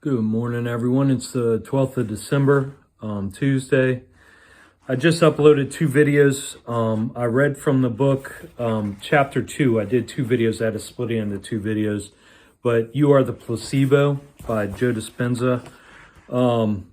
Good morning, everyone. It's the 12th of December, Tuesday. I just uploaded two videos. I read from the book, chapter 2. I did two videos. I had to split it into two videos. But You Are The Placebo by Joe Dispenzas. And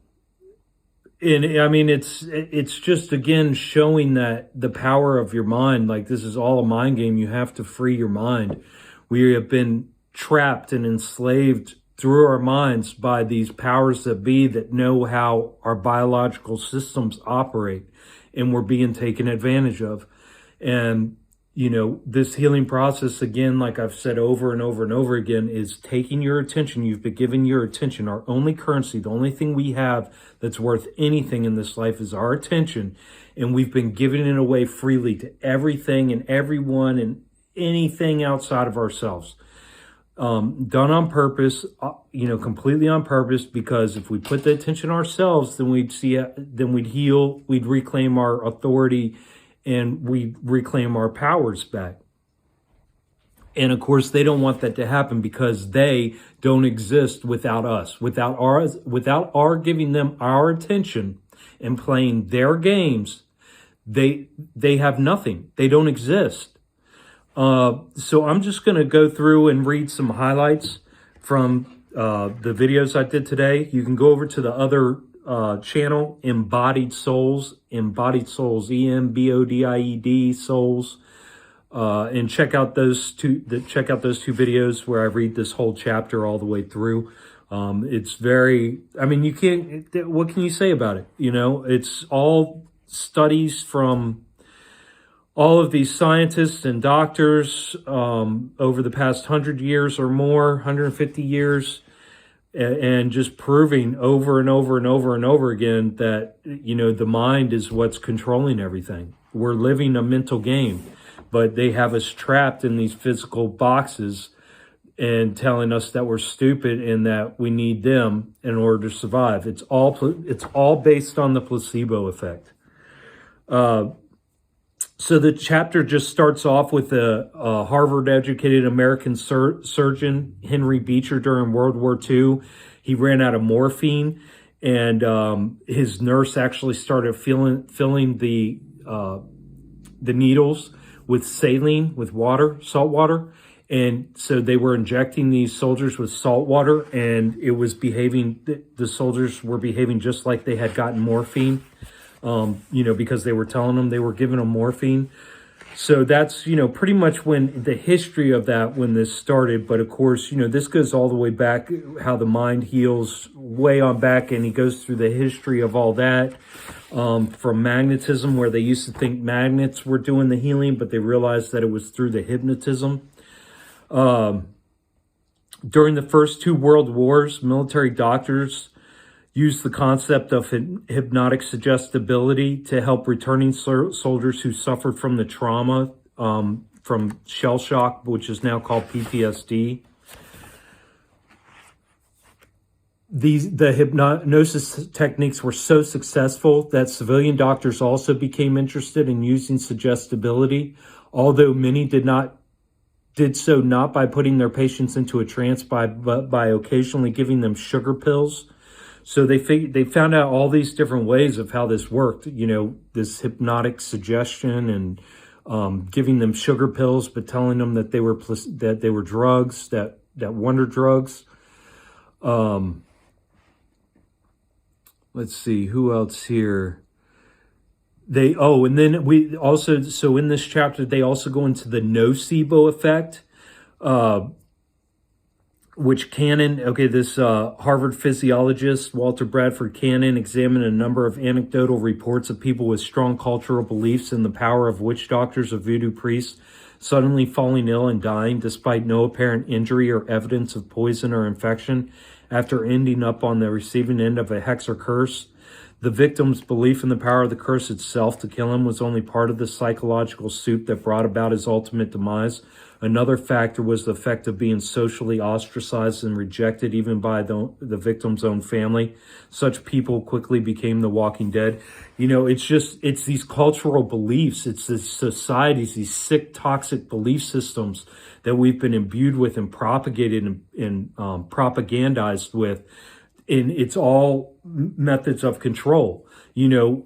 I mean, it's just, again, showing that the power of your mind, like this is all a mind game. You have to free your mind. We have been trapped and enslaved through our minds by these powers that be that know how our biological systems operate, and we're being taken advantage of. And, you know, this healing process, again, like I've said over and over and over again, is taking your attention. You've been given your attention. Our only currency, the only thing we have that's worth anything in this life is our attention. And we've been giving it away freely to everything and everyone and anything outside of ourselves. Done on purpose, completely on purpose, because if we put the attention ourselves, then we'd heal, we'd reclaim our authority, and we'd reclaim our powers back. And of course, they don't want that to happen because they don't exist without us, without our giving them our attention and playing their games. They have nothing. They don't exist. So I'm just going to go through and read some highlights from the videos I did today. You can go over to the other channel, Embodied Souls, Embodied Souls, and check out those two videos where I read this whole chapter all the way through. It's very, I mean, what can you say about it? You know, it's all studies from all of these scientists and doctors over the past 100 years or more, 150 years, and just proving over and over and over and over again that, you know, the mind is what's controlling everything. We're living a mental game, but they have us trapped in these physical boxes and telling us that we're stupid and that we need them in order to survive. It's all based on the placebo effect. So the chapter just starts off with a Harvard-educated American surgeon, Henry Beecher, during World War II. He ran out of morphine, and his nurse actually started filling the needles with saline, with water, salt water. And so they were injecting these soldiers with salt water, and it was the soldiers were behaving just like they had gotten morphine. Because they were telling them they were giving them morphine. So that's, pretty much when the history of that, when this started. But of course, this goes all the way back, how the mind heals way on back. And he goes through the history of all that, from magnetism, where they used to think magnets were doing the healing, but they realized that it was through the hypnotism. During the first two world wars, military doctors used the concept of hypnotic suggestibility to help returning soldiers who suffered from the trauma from shell shock, which is now called PTSD. The hypnosis techniques were so successful that civilian doctors also became interested in using suggestibility, although many did so not by putting their patients into a trance, but by occasionally giving them sugar pills. So they found out all these different ways of how this worked, this hypnotic suggestion, and giving them sugar pills, but telling them that they were drugs, that wonder drugs. Let's see, who else here? And then we also, so in this chapter, they also go into the nocebo effect, which this Harvard physiologist, Walter Bradford Cannon, examined a number of anecdotal reports of people with strong cultural beliefs in the power of witch doctors or voodoo priests suddenly falling ill and dying despite no apparent injury or evidence of poison or infection after ending up on the receiving end of a hex or curse. The victim's belief in the power of the curse itself to kill him was only part of the psychological soup that brought about his ultimate demise. Another factor was the effect of being socially ostracized and rejected even by the victim's own family. Such people quickly became the walking dead. You know, it's these cultural beliefs. It's the societies, these sick, toxic belief systems that we've been imbued with and propagated and propagandized with. And it's all methods of control. You know,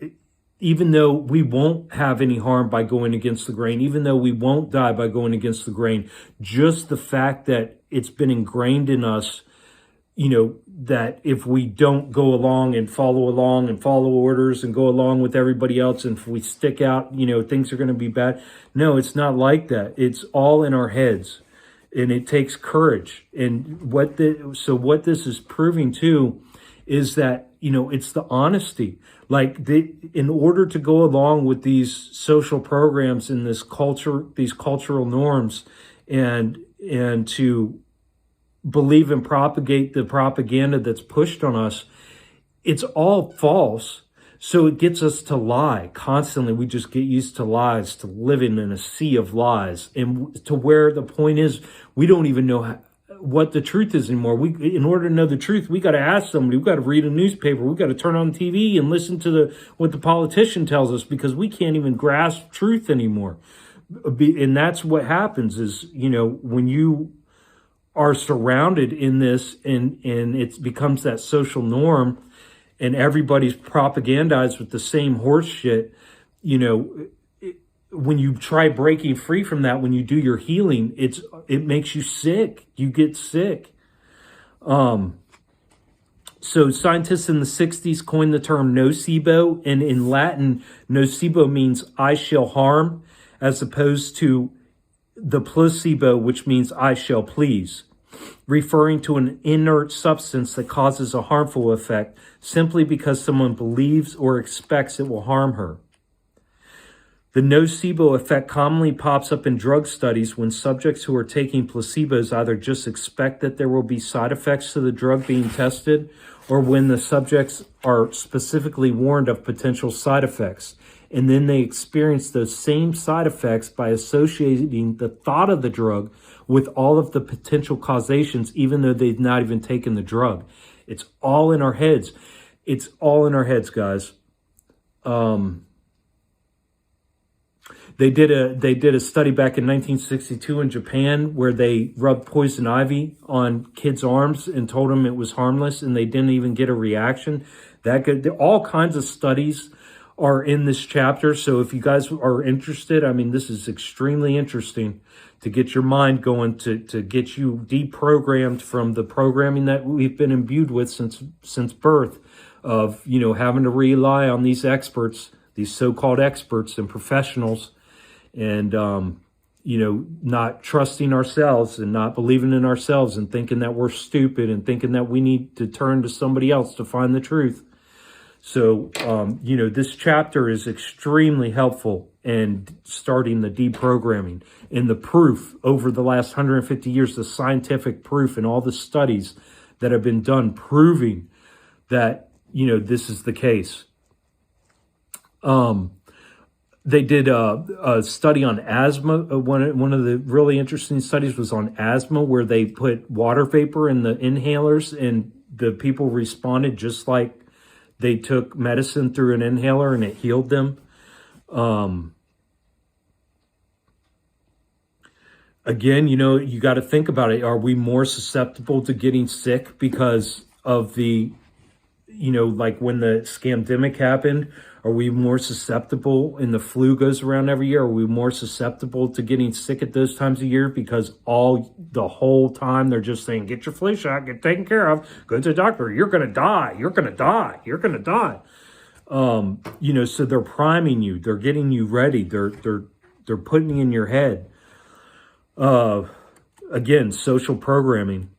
even though we won't have any harm by going against the grain, even though we won't die by going against the grain, just the fact that it's been ingrained in us, you know, that if we don't go along and follow orders and go along with everybody else, and if we stick out, you know, things are going to be bad. No, it's not like that. It's all in our heads, and it takes courage. And what this is proving too is that, you know, it's the honesty. Like, in order to go along with these social programs and this culture, these cultural norms, and to believe and propagate the propaganda that's pushed on us, it's all false. So it gets us to lie constantly. We just get used to lies, to living in a sea of lies, and to where the point is, we don't even know what the truth is anymore. In order to know the truth, we got to ask somebody. We got to read a newspaper. We got to turn on TV and listen to what the politician tells us, because we can't even grasp truth anymore. And that's what happens is, you know, when you are surrounded in this and it becomes that social norm and everybody's propagandized with the same horse shit, you know, when you try breaking free from that, when you do your healing, it makes you sick. You get sick. So scientists in the 60s coined the term nocebo, and in Latin, nocebo means I shall harm, as opposed to the placebo, which means I shall please, referring to an inert substance that causes a harmful effect simply because someone believes or expects it will harm her. The nocebo effect commonly pops up in drug studies when subjects who are taking placebos either just expect that there will be side effects to the drug being tested, or when the subjects are specifically warned of potential side effects, and then they experience those same side effects by associating the thought of the drug with all of the potential causations, even though they've not even taken the drug. It's all in our heads. It's all in our heads, guys. They did a study back in 1962 in Japan where they rubbed poison ivy on kids' arms and told them it was harmless, and they didn't even get a reaction. All kinds of studies are in this chapter. So if you guys are interested, I mean, this is extremely interesting to get your mind going, to get you deprogrammed from the programming that we've been imbued with since birth, of, you know, having to rely on these experts, these so-called experts and professionals, and, you know, not trusting ourselves and not believing in ourselves and thinking that we're stupid and thinking that we need to turn to somebody else to find the truth. So, you know, this chapter is extremely helpful in starting the deprogramming, and the proof over the last 150 years, the scientific proof and all the studies that have been done proving that, you know, this is the case. They did a study on asthma. One of the really interesting studies was on asthma, where they put water vapor in the inhalers, and the people responded just like they took medicine through an inhaler, and it healed them. Again, you know, you got to think about it. Are we more susceptible to getting sick because of the, you know, like when the scamdemic happened? Are we more susceptible, and the flu goes around every year? Are we more susceptible to getting sick at those times of year because the whole time they're just saying, get your flu shot, get taken care of, go to the doctor, you're going to die, you're going to die, you're going to die. You know, so they're priming you, they're getting you ready, they're putting in your head. Again, social programming.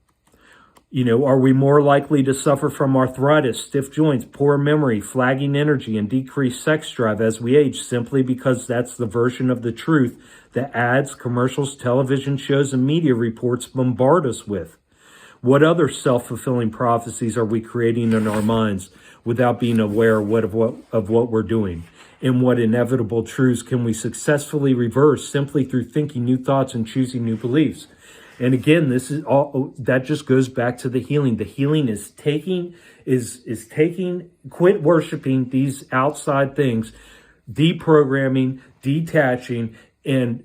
You know, are we more likely to suffer from arthritis, stiff joints, poor memory, flagging energy, and decreased sex drive as we age, simply because that's the version of the truth that ads, commercials, television shows, and media reports bombard us with? What other self-fulfilling prophecies are we creating in our minds without being aware of what we're doing? And what inevitable truths can we successfully reverse simply through thinking new thoughts and choosing new beliefs? And again, this is all that just goes back to the healing. The healing is taking, quit worshiping these outside things, deprogramming, detaching, and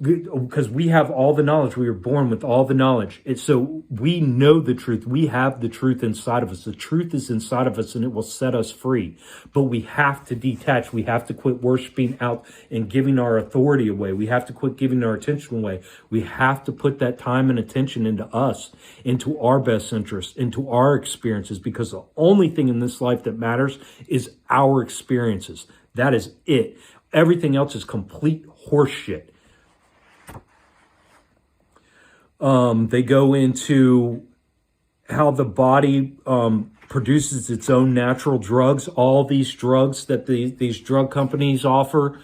because we have all the knowledge. We were born with all the knowledge. So we know the truth. We have the truth inside of us. The truth is inside of us and it will set us free. But we have to detach. We have to quit worshiping out and giving our authority away. We have to quit giving our attention away. We have to put that time and attention into us, into our best interest, into our experiences, because the only thing in this life that matters is our experiences. That is it. Everything else is complete horseshit. They go into how the body produces its own natural drugs, all these drugs that these drug companies offer,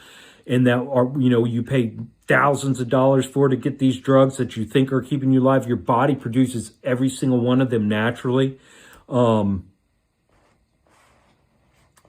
and that are, you pay thousands of dollars for to get these drugs that you think are keeping you alive. Your body produces every single one of them naturally.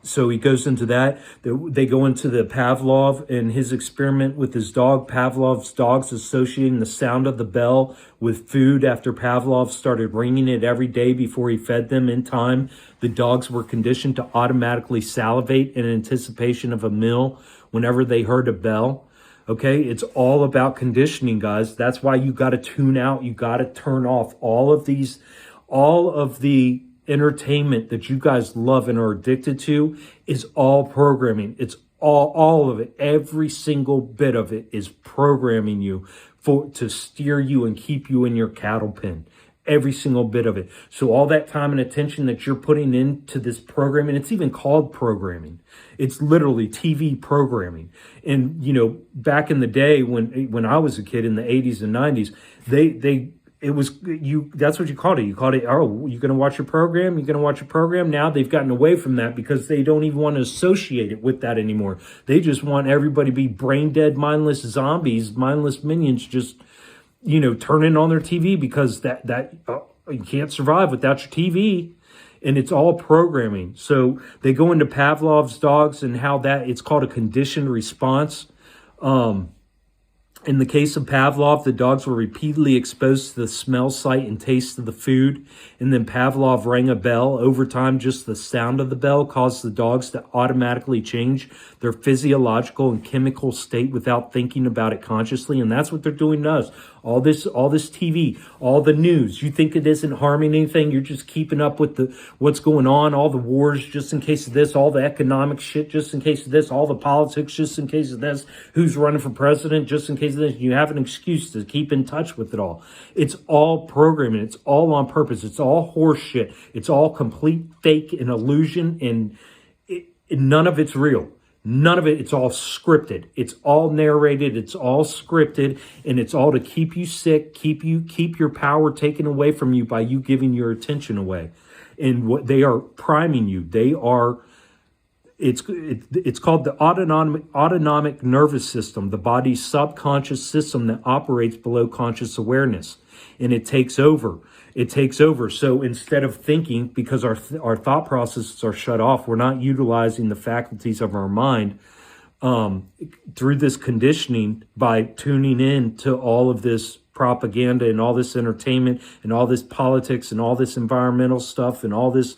So he goes into that. They go into the Pavlov and his experiment with his dog. Pavlov's dogs associating the sound of the bell with food after Pavlov started ringing it every day before he fed them. In time, the dogs were conditioned to automatically salivate in anticipation of a meal whenever they heard a bell. Okay, it's all about conditioning, guys. That's why you got to tune out. You got to turn off all of the entertainment that you guys love and are addicted to is all programming. It's all of it. Every single bit of it is programming you to steer you and keep you in your cattle pen. Every single bit of it. So all that time and attention that you're putting into this programming, it's even called programming. It's literally TV programming. And back in the day when I was a kid in the 80s and 90s, that's what you called it. You called it, oh, you're going to watch your program? You're going to watch your program? Now they've gotten away from that because they don't even want to associate it with that anymore. They just want everybody to be brain dead, mindless zombies, mindless minions, just, turning on their TV because you can't survive without your TV. And it's all programming. So they go into Pavlov's dogs and how it's called a conditioned response. In the case of Pavlov, the dogs were repeatedly exposed to the smell, sight, and taste of the food. And then Pavlov rang a bell. Over time, just the sound of the bell caused the dogs to automatically change their physiological and chemical state without thinking about it consciously. And that's what they're doing to us. All this TV, all the news. You think it isn't harming anything. You're just keeping up with what's going on. All the wars just in case of this. All the economic shit just in case of this. All the politics just in case of this. Who's running for president just in case of this. You have an excuse to keep in touch with it all. It's all programming. It's all on purpose. It's all horse shit. It's all complete fake and illusion, and none of it's real. None of it. It's all scripted. It's all narrated. It's all scripted, and it's all to keep you sick, keep your power taken away from you by you giving your attention away. And what they are priming you. It's called the autonomic nervous system, the body's subconscious system that operates below conscious awareness, and it takes over. So instead of thinking, because our thought processes are shut off, we're not utilizing the faculties of our mind through this conditioning by tuning in to all of this propaganda and all this entertainment and all this politics and all this environmental stuff and all this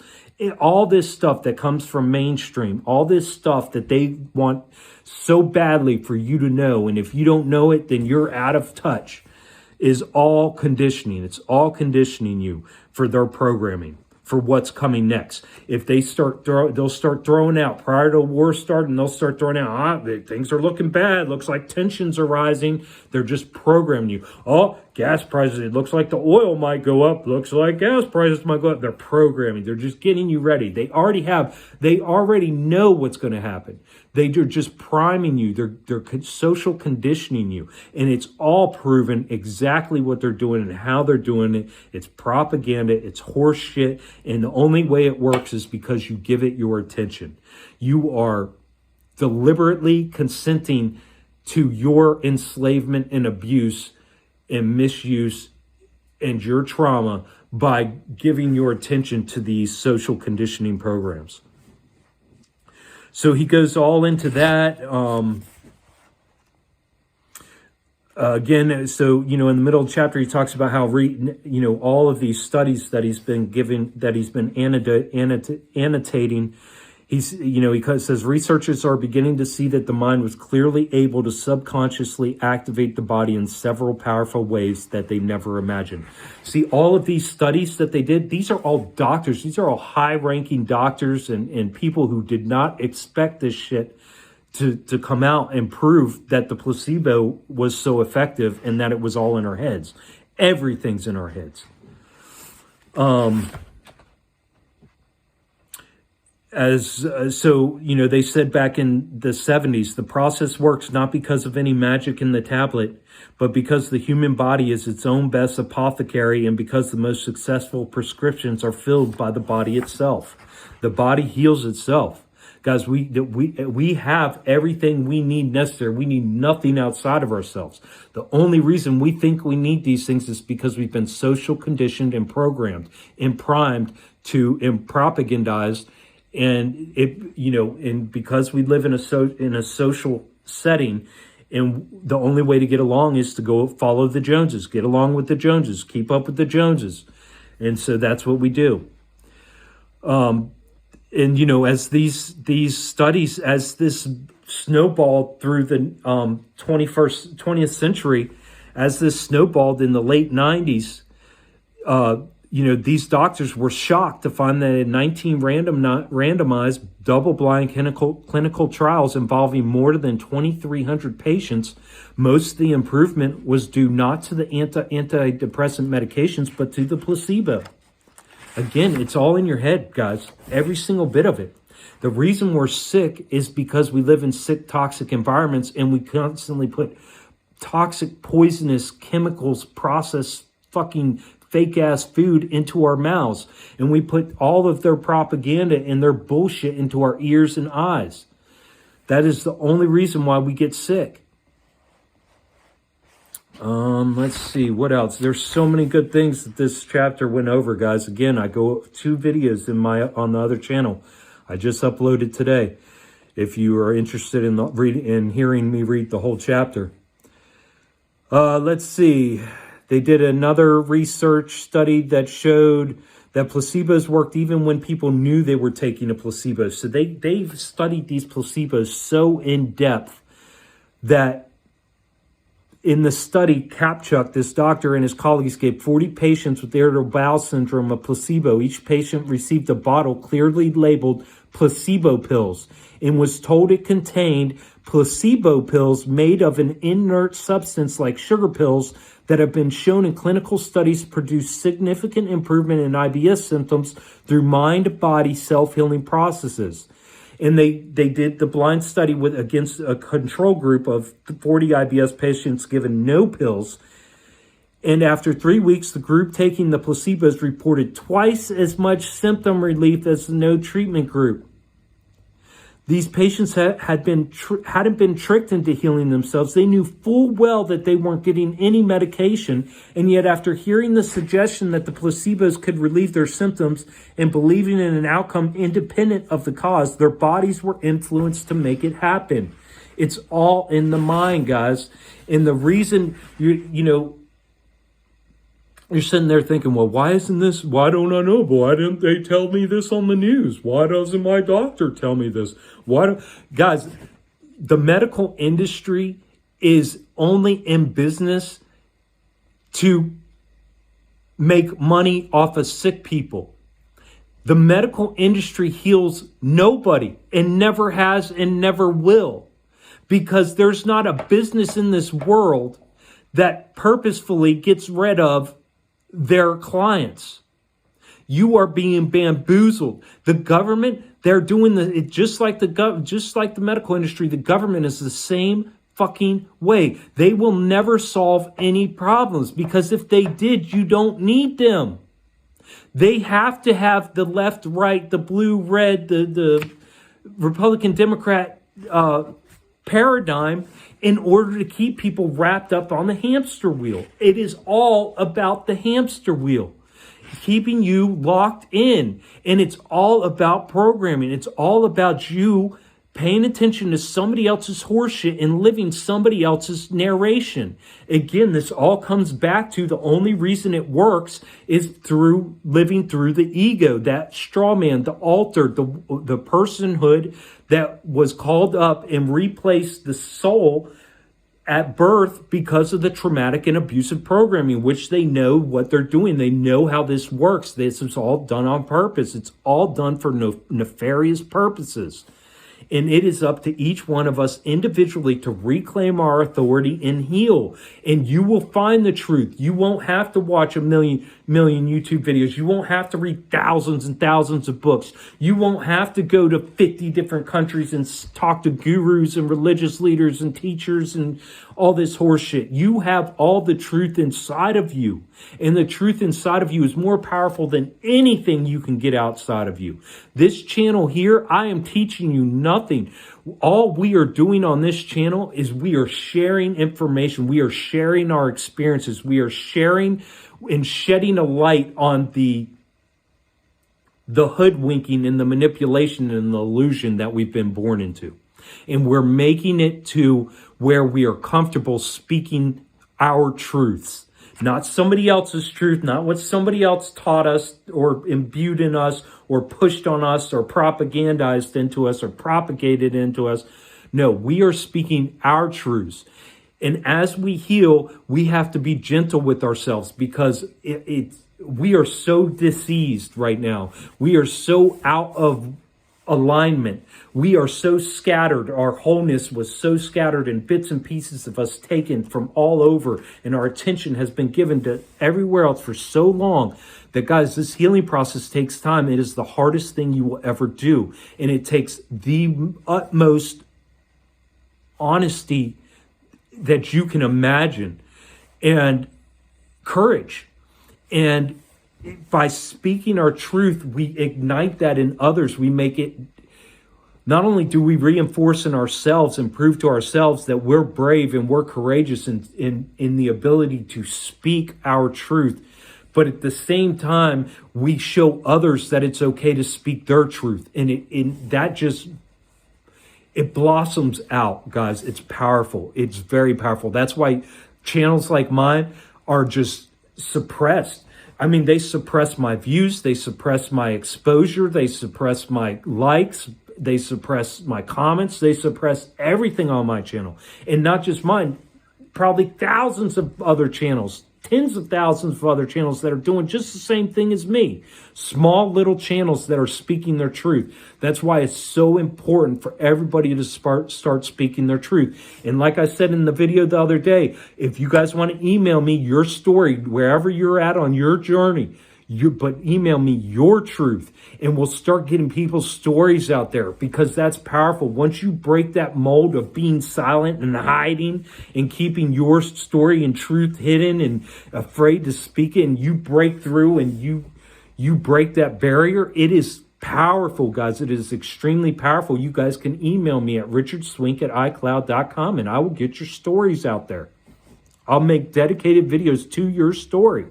stuff that comes from mainstream, all this stuff that they want so badly for you to know. And if you don't know it, then you're out of touch. Is all conditioning. It's all conditioning you for their programming, for what's coming next. If they'll start throwing out prior to war starting, they'll start throwing out, things are looking bad. Looks like tensions are rising. They're just programming you. Oh, gas prices, it looks like the oil might go up. Looks like gas prices might go up. They're programming. They're just getting you ready. They already know what's going to happen. They're just priming you. They're social conditioning you. And it's all proven exactly what they're doing and how they're doing it. It's propaganda. It's horse shit. And the only way it works is because you give it your attention. You are deliberately consenting to your enslavement and abuse and misuse and your trauma by giving your attention to these social conditioning programs. So he goes all into that. Again, so, in the middle of the chapter, he talks about how, all of these studies that he's been given, that he's been annotating. He says researchers are beginning to see that the mind was clearly able to subconsciously activate the body in several powerful ways that they never imagined. See, all of these studies that they did, these are all doctors. These are all high-ranking doctors and people who did not expect this shit to come out and prove that the placebo was so effective and that it was all in our heads. Everything's in our heads. They said back in the 70s, the process works not because of any magic in the tablet, but because the human body is its own best apothecary and because the most successful prescriptions are filled by the body itself. The body heals itself. Guys, we have everything we need necessary. We need nothing outside of ourselves. The only reason we think we need these things is because we've been social conditioned and programmed and primed and propagandized. And and because we live in a social setting, and the only way to get along is to go follow the Joneses, get along with the Joneses, keep up with the Joneses, and so that's what we do. As these studies, as this snowballed through the 20th century, as this snowballed in the late 90s. These doctors were shocked to find that in 19 randomized double-blind clinical trials involving more than 2,300 patients, most of the improvement was due not to the antidepressant medications, but to the placebo. Again, it's all in your head, guys. Every single bit of it. The reason we're sick is because we live in sick, toxic environments, and we constantly put toxic, poisonous chemicals, processed fucking fake-ass food into our mouths. And we put all of their propaganda and their bullshit into our ears and eyes. That is the only reason why we get sick. Let's see, what else? There's so many good things that this chapter went over, guys. Again, I go 2 videos on the other channel. I just uploaded today. If you are interested in hearing me read the whole chapter. Let's see. They did another research study that showed that placebos worked even when people knew they were taking a placebo. So they've studied these placebos so in depth that in the study, Kapchuk, this doctor and his colleagues gave 40 patients with irritable bowel syndrome a placebo. Each patient received a bottle clearly labeled placebo pills and was told it contained placebo pills made of an inert substance like sugar pills that have been shown in clinical studies to produce significant improvement in IBS symptoms through mind-body self-healing processes. And they did the blind study against a control group of 40 IBS patients given no pills. And after 3 weeks, the group taking the placebos reported twice as much symptom relief as the no treatment group. These patients hadn't been tricked into healing themselves. They knew full well that they weren't getting any medication. And yet after hearing the suggestion that the placebos could relieve their symptoms and believing in an outcome independent of the cause, their bodies were influenced to make it happen. It's all in the mind, guys. And the reason, you're sitting there thinking, well, why don't I know? Why didn't they tell me this on the news? Why doesn't my doctor tell me this? Guys, the medical industry is only in business to make money off of sick people. The medical industry heals nobody and never has and never will, because there's not a business in this world that purposefully gets rid of their clients. You are being bamboozled. The government, they're doing just like the medical industry. The government is the same fucking way. They will never solve any problems, because if they did, you don't need them. They have to have the left, right, the blue, red, the Republican, Democrat paradigm in order to keep people wrapped up on the hamster wheel. It is all about the hamster wheel, keeping you locked in. And it's all about programming. It's all about you paying attention to somebody else's horseshit and living somebody else's narration. Again, this all comes back to the only reason it works is through living through the ego, that straw man, the altar, the personhood that was called up and replaced the soul at birth because of the traumatic and abusive programming, which they know what they're doing. They know how this works. This is all done on purpose. It's all done for nefarious purposes. And it is up to each one of us individually to reclaim our authority and heal. And you will find the truth. You won't have to watch a million YouTube videos. You won't have to read thousands and thousands of books. You won't have to go to 50 different countries and talk to gurus and religious leaders and teachers and all this horseshit. You have all the truth inside of you. And the truth inside of you is more powerful than anything you can get outside of you. This channel here, I am teaching you nothing. All we are doing on this channel is we are sharing information. We are sharing our experiences. We are sharing and shedding a light on the hoodwinking and the manipulation and the illusion that we've been born into. And we're making it to where we are comfortable speaking our truths. Not somebody else's truth, not what somebody else taught us or imbued in us or pushed on us or propagandized into us or propagated into us. No, we are speaking our truths. And as we heal, we have to be gentle with ourselves because we are so diseased right now. We are so out of alignment. We are so scattered. Our wholeness was so scattered in bits and pieces of us taken from all over. And our attention has been given to everywhere else for so long that, guys, this healing process takes time. It is the hardest thing you will ever do. And it takes the utmost honesty that you can imagine and courage. And by speaking our truth, we ignite that in others. We make it, not only do we reinforce in ourselves and prove to ourselves that we're brave and we're courageous in the ability to speak our truth, but at the same time, we show others that it's okay to speak their truth. And it blossoms out, guys. It's powerful. It's very powerful. That's why channels like mine are just suppressed. I mean, they suppress my views. They suppress my exposure. They suppress my likes. They suppress my comments. They suppress everything on my channel. And not just mine, probably thousands of other channels, tens of thousands of other channels that are doing just the same thing as me. Small little channels that are speaking their truth. That's why it's so important for everybody to start speaking their truth. And like I said in the video the other day, if you guys want to email me your story, wherever you're at on your journey, but email me your truth and we'll start getting people's stories out there, because that's powerful. Once you break that mold of being silent and hiding and keeping your story and truth hidden and afraid to speak it, and you break through and you break that barrier, it is powerful, guys. It is extremely powerful. You guys can email me at richardswink@icloud.com and I will get your stories out there. I'll make dedicated videos to your story.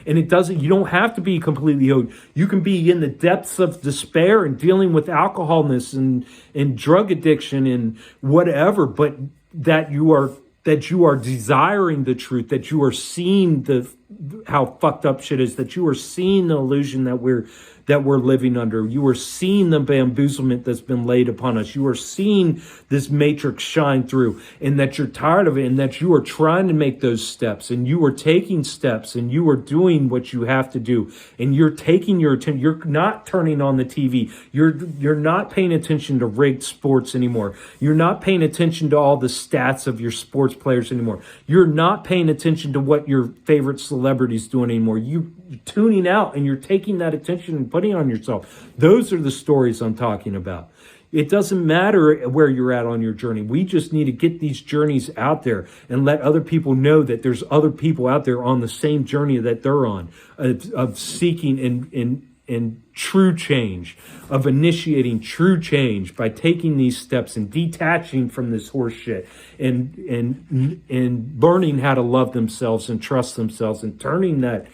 And you don't have to be completely healed. You can be in the depths of despair and dealing with alcoholness and drug addiction and whatever, but that you are desiring the truth, that you are seeing how fucked up shit is, that you are seeing the illusion that we're living under. You are seeing the bamboozlement that's been laid upon us. You are seeing this matrix shine through, and that you're tired of it, and that you are trying to make those steps, and you are taking steps, and you are doing what you have to do, and you're taking your attention. You're not turning on the TV. You're not paying attention to rigged sports anymore. You're not paying attention to all the stats of your sports players anymore. You're not paying attention to what your favorite celebrities doing anymore. You're tuning out, and you're taking that attention and putting it on yourself. Those are the stories I'm talking about. It doesn't matter where you're at on your journey. We just need to get these journeys out there and let other people know that there's other people out there on the same journey that they're on, of seeking and true change, of initiating true change by taking these steps and detaching from this horse shit and learning how to love themselves and trust themselves and turning that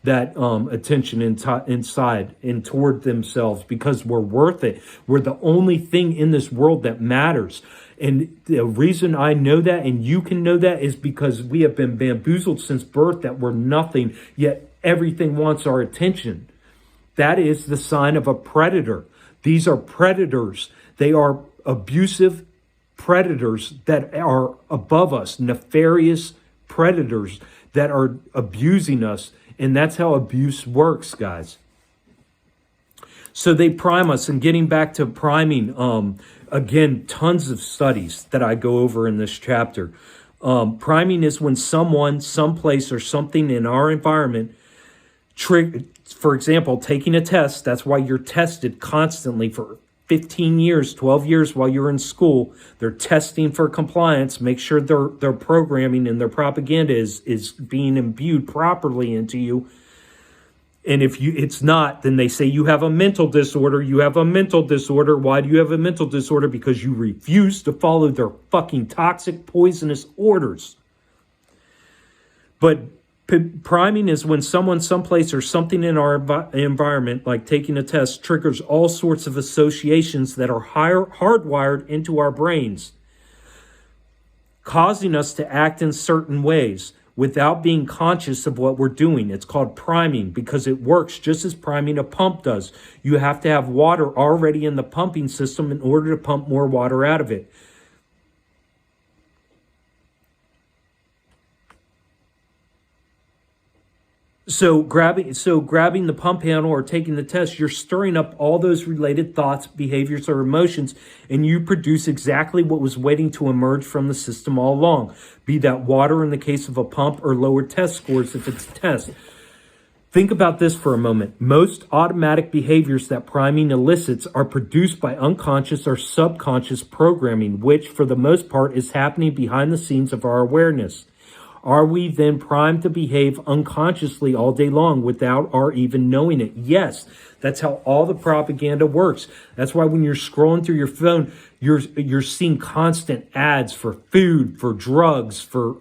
attention inside and toward themselves, because we're worth it. We're the only thing in this world that matters. And the reason I know that, and you can know that, is because we have been bamboozled since birth that we're nothing, yet everything wants our attention. That is the sign of a predator. These are predators. They are abusive predators that are above us, nefarious predators that are abusing us. And that's how abuse works, guys. So they prime us. And getting back to priming, again, tons of studies that I go over in this chapter. Priming is when someone, someplace, or something in our environment for example, taking a test. That's why you're tested constantly for 15 years, 12 years while you're in school. They're testing for compliance, make sure their programming and their propaganda is being imbued properly into you. And if it's not, then they say you have a mental disorder. You have a mental disorder. Why do you have a mental disorder? Because you refuse to follow their fucking toxic, poisonous orders. But priming is when someone, someplace, or something in our environment, like taking a test, triggers all sorts of associations that are hardwired into our brains, causing us to act in certain ways without being conscious of what we're doing. It's called priming because it works just as priming a pump does. You have to have water already in the pumping system in order to pump more water out of it. So grabbing the pump handle or taking the test, you're stirring up all those related thoughts, behaviors, or emotions, and you produce exactly what was waiting to emerge from the system all along. Be that water in the case of a pump, or lower test scores if it's a test. Think about this for a moment. Most automatic behaviors that priming elicits are produced by unconscious or subconscious programming, which for the most part is happening behind the scenes of our awareness. Are we then primed to behave unconsciously all day long without our even knowing it? Yes, that's how all the propaganda works. That's why when you're scrolling through your phone, you're seeing constant ads for food, for drugs, for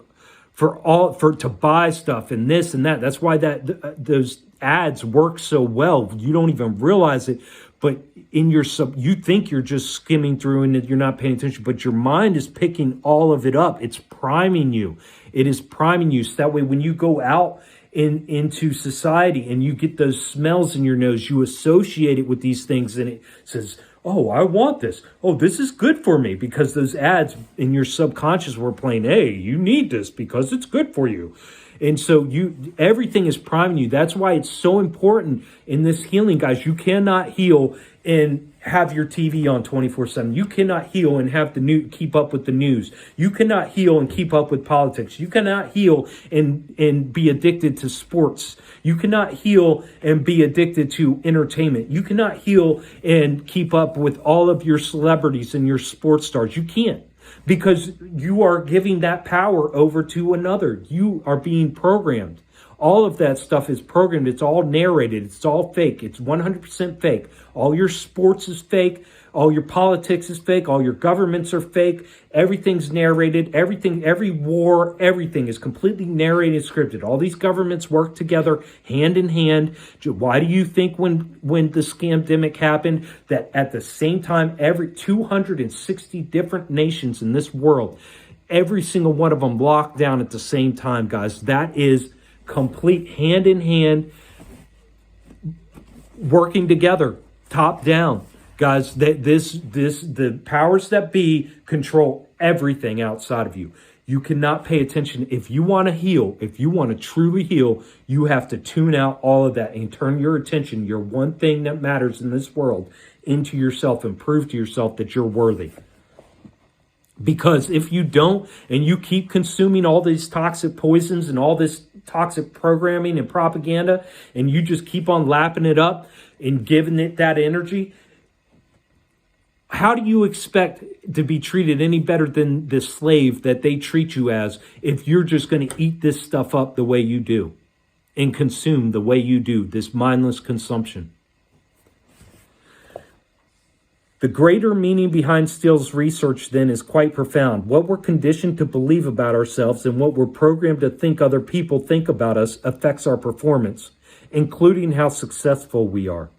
to buy stuff and this and that. That's why those ads work so well. You don't even realize it, but in your you think you're just skimming through and that you're not paying attention, but your mind is picking all of it up. It's priming you. It is priming you. So that way, when you go out into society and you get those smells in your nose, you associate it with these things, and it says, "Oh, I want this. Oh, this is good for me," because those ads in your subconscious were playing, "Hey, you need this because it's good for you." And so everything is priming you. That's why it's so important in this healing, guys. You cannot heal and have your TV on 24/7. You cannot heal and have keep up with the news. You cannot heal and keep up with politics. You cannot heal and be addicted to sports. You cannot heal and be addicted to entertainment. You cannot heal and keep up with all of your celebrities and your sports stars. You can't. Because you are giving that power over to another. You are being programmed. All of that stuff is programmed. It's all narrated. It's all fake. It's 100% fake. All your sports is fake. All your politics is fake. All your governments are fake. Everything's narrated. Everything, every war, everything is completely narrated and scripted. All these governments work together hand in hand. Why do you think when the scamdemic happened that at the same time, every 260 different nations in this world, every single one of them locked down at the same time, guys? That is complete hand in hand working together, top down. Guys, the powers that be control everything outside of you. You cannot pay attention. If you want to heal, if you want to truly heal, you have to tune out all of that and turn your attention, your one thing that matters in this world, into yourself and prove to yourself that you're worthy. Because if you don't, and you keep consuming all these toxic poisons and all this toxic programming and propaganda, and you just keep on lapping it up and giving it that energy, how do you expect to be treated any better than the slave that they treat you as if you're just going to eat this stuff up the way you do and consume the way you do, this mindless consumption? The greater meaning behind Steele's research then is quite profound. What we're conditioned to believe about ourselves and what we're programmed to think other people think about us affects our performance, including how successful we are.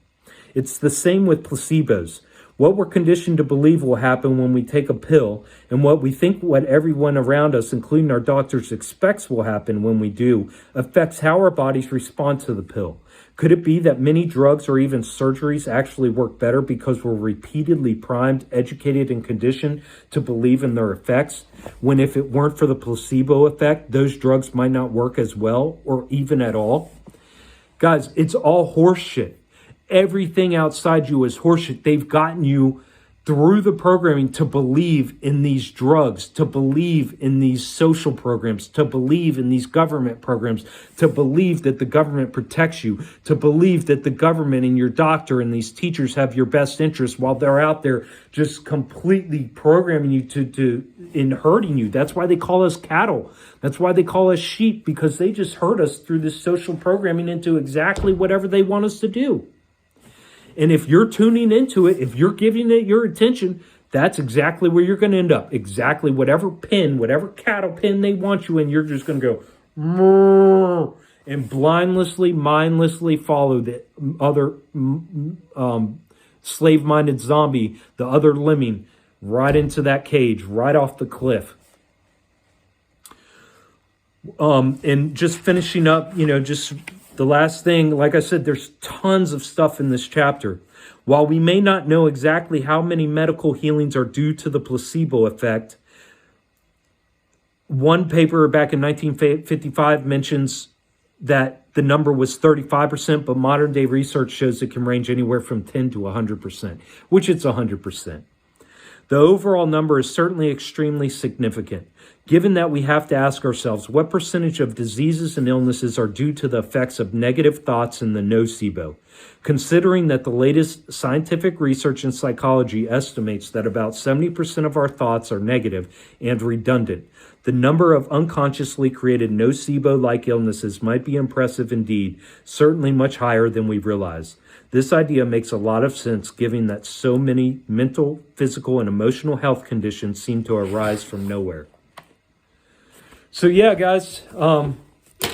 It's the same with placebos. What we're conditioned to believe will happen when we take a pill, and what we think what everyone around us, including our doctors, expects will happen when we do, affects how our bodies respond to the pill. Could it be that many drugs or even surgeries actually work better because we're repeatedly primed, educated, and conditioned to believe in their effects, when if it weren't for the placebo effect, those drugs might not work as well or even at all? Guys, it's all horseshit. Everything outside you is horseshit. They've gotten you through the programming to believe in these drugs, to believe in these social programs, to believe in these government programs, to believe that the government protects you, to believe that the government and your doctor and these teachers have your best interest while they're out there just completely programming you to in hurting you. That's why they call us cattle. That's why they call us sheep, because they just hurt us through this social programming into exactly whatever they want us to do. And if you're tuning into it, if you're giving it your attention, that's exactly where you're going to end up. Exactly whatever pen, whatever cattle pen they want you in, you're just going to go and blindlessly, mindlessly follow the other slave-minded zombie, the other lemming, right into that cage, right off the cliff. And just finishing up, just the last thing, like I said, there's tons of stuff in this chapter. While we may not know exactly how many medical healings are due to the placebo effect, one paper back in 1955 mentions that the number was 35%, but modern day research shows it can range anywhere from 10 to 100%, which it's 100%. The overall number is certainly extremely significant, given that we have to ask ourselves what percentage of diseases and illnesses are due to the effects of negative thoughts and the nocebo. Considering that the latest scientific research in psychology estimates that about 70% of our thoughts are negative and redundant, the number of unconsciously created nocebo-like illnesses might be impressive indeed, certainly much higher than we realize. This idea makes a lot of sense given that so many mental, physical, and emotional health conditions seem to arise from nowhere. So yeah, guys,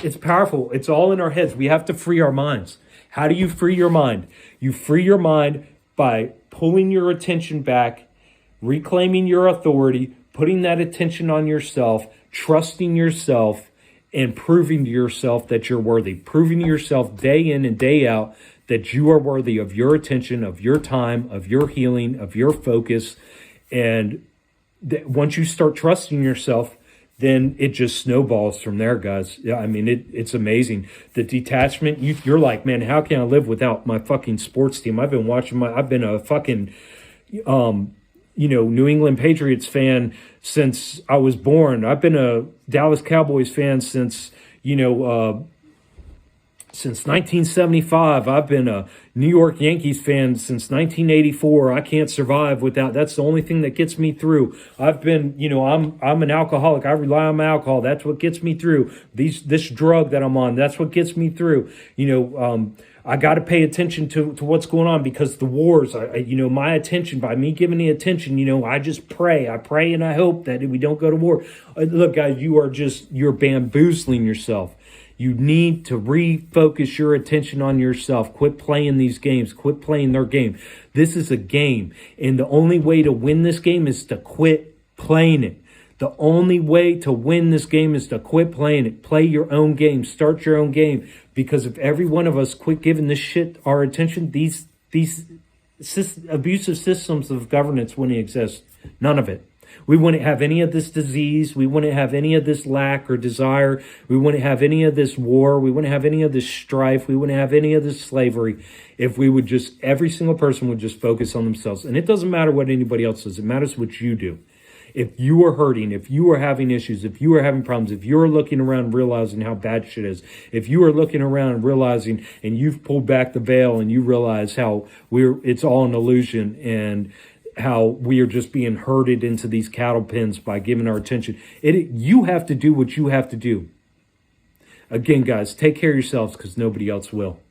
it's powerful. It's all in our heads. We have to free our minds. How do you free your mind? You free your mind by pulling your attention back, reclaiming your authority, putting that attention on yourself, trusting yourself, and proving to yourself that you're worthy. Proving to yourself day in and day out that you are worthy of your attention, of your time, of your healing, of your focus. And once you start trusting yourself, then it just snowballs from there, guys. Yeah, I mean, it's amazing. The detachment, you're like, man, how can I live without my fucking sports team? I've been a fucking, New England Patriots fan since I was born. I've been a Dallas Cowboys fan since 1975. I've been a New York Yankees fan since 1984. I can't survive without. That's the only thing that gets me through. I've been, I'm an alcoholic. I rely on my alcohol. That's what gets me through. This drug that I'm on, that's what gets me through. I got to pay attention to what's going on because the wars, my attention, by me giving the attention, I just pray. I pray and I hope that we don't go to war. Look, guys, you're bamboozling yourself. You need to refocus your attention on yourself. Quit playing these games. Quit playing their game. This is a game. And the only way to win this game is to quit playing it. The only way to win this game is to quit playing it. Play your own game. Start your own game. Because if every one of us quit giving this shit our attention, these abusive systems of governance wouldn't exist. None of it. We wouldn't have any of this disease. We wouldn't have any of this lack or desire. We wouldn't have any of this war. We wouldn't have any of this strife. We wouldn't have any of this slavery if we would every single person would just focus on themselves. And it doesn't matter what anybody else does. It matters what you do. If you are hurting, if you are having issues, if you are having problems, if you're looking around and realizing how bad shit is, if you are looking around and realizing and you've pulled back the veil and you realize how it's all an illusion and how we are just being herded into these cattle pens by giving our attention. You have to do what you have to do. Again, guys, take care of yourselves because nobody else will.